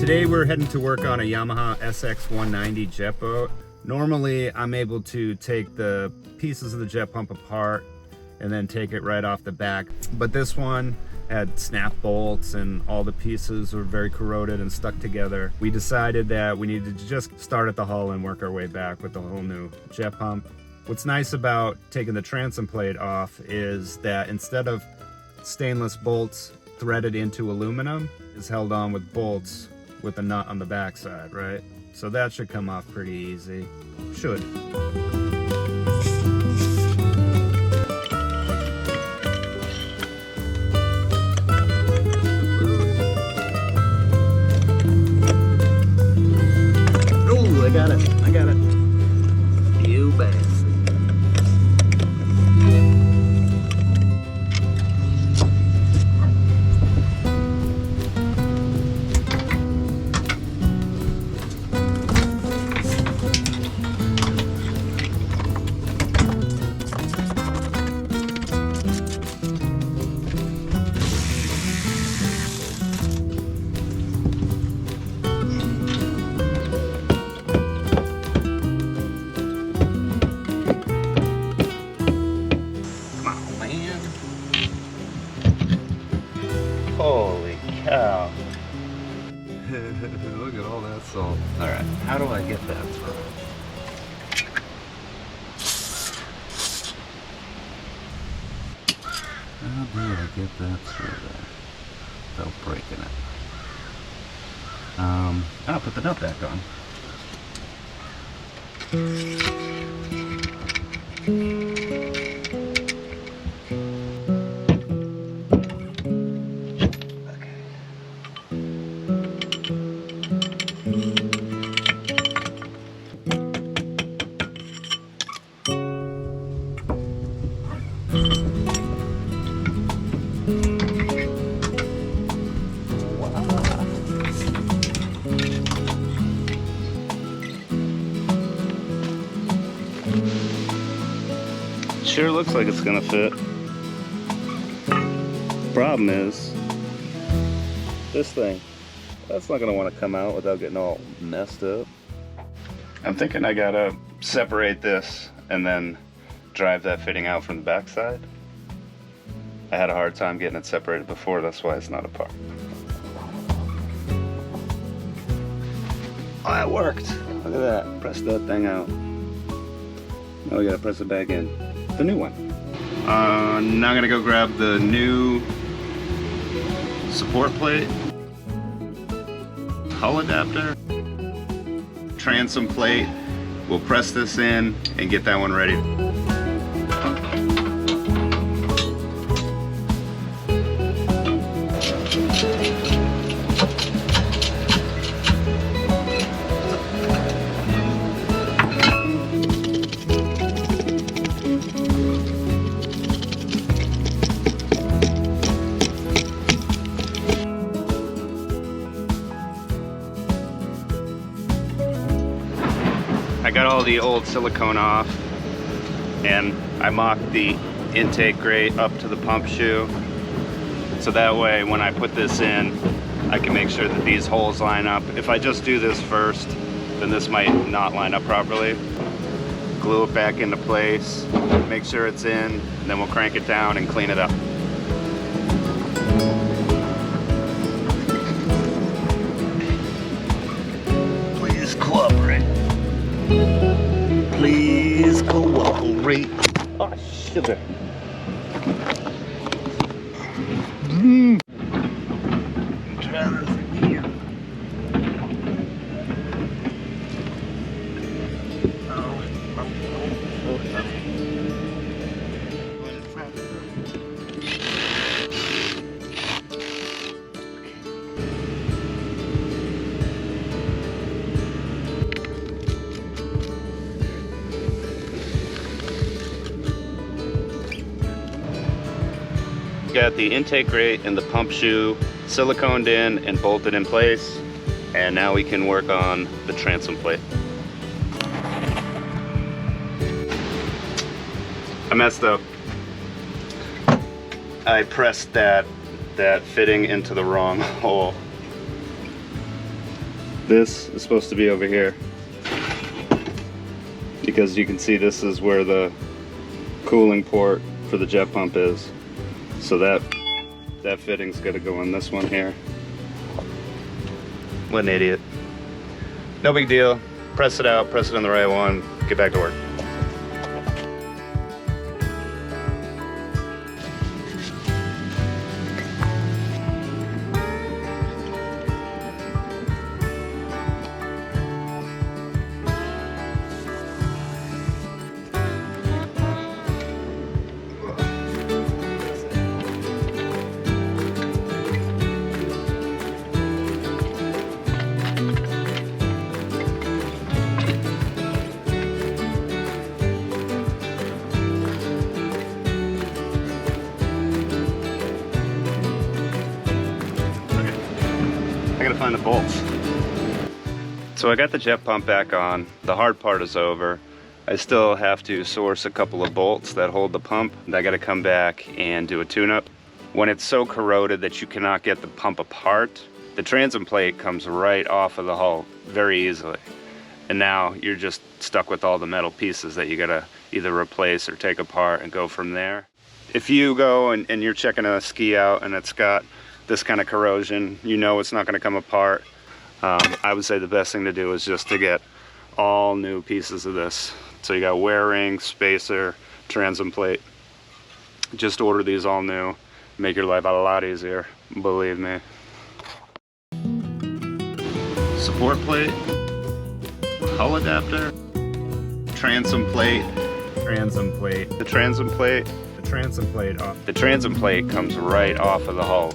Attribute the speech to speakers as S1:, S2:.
S1: Today we're heading to work on a Yamaha SX190 jet boat. Normally I'm able to take the pieces of the jet pump apart and then take it right off the back, but this one had snap bolts and all the pieces were very corroded and stuck together. We decided that we needed to just start at the hull and work our way back with the whole new jet pump. What's nice about taking the transom plate off is that instead of stainless bolts threaded into aluminum, it's held on with bolts with a nut on the backside, right? So that should come off pretty easy. Should. Oh, I got it. You bet. Holy cow. Look at all that salt. Alright, how do I get that through? How do I get that through there without breaking it? I'll put the nut back on. Sure looks like it's gonna fit. Problem is, this thing, that's not gonna want to come out without getting all messed up. I'm thinking I gotta separate this and then drive that fitting out from the backside. I had a hard time getting it separated before, that's why it's not apart. Oh, that worked. Look at that. Press that thing out. Now we gotta press it back in. The new one. Now I'm gonna go grab the new support plate, hull adapter, transom plate. We'll press this in and get that one ready. I got all the old silicone off and I mocked the intake grate up to the pump shoe, so that way when I put this in I can make sure that these holes line up. If I just do this first, then this might not line up properly. Glue it back into place, make sure it's in, and then we'll crank it down and clean it up. Please cooperate. Please cooperate. Oh, sugar. Try this again. Got the intake grate and the pump shoe siliconed in and bolted in place, and now we can work on the transom plate. I messed up. I pressed that fitting into the wrong hole. This is supposed to be over here, because you can see this is where the cooling port for the jet pump is. So that fitting's got to go in this one here. What an idiot. No big deal. Press it out, press it on the right one, get back to work. Find the bolts. So I got the jet pump back on. The hard part is over. I still have to source a couple of bolts that hold the pump. I got to come back and do a tune-up. When it's so corroded that you cannot get the pump apart, the transom plate comes right off of the hull very easily. And now you're just stuck with all the metal pieces that you got to either replace or take apart and go from there. If you go and you're checking a ski out and it's got this kind of corrosion, you know it's not going to come apart. I would say the best thing to do is just to get all new pieces of this. So you got wear ring, spacer, transom plate. Just order these all new. Make your life a lot easier, believe me. Support plate, hull adapter, transom plate, the transom plate. The transom plate comes right off of the hull.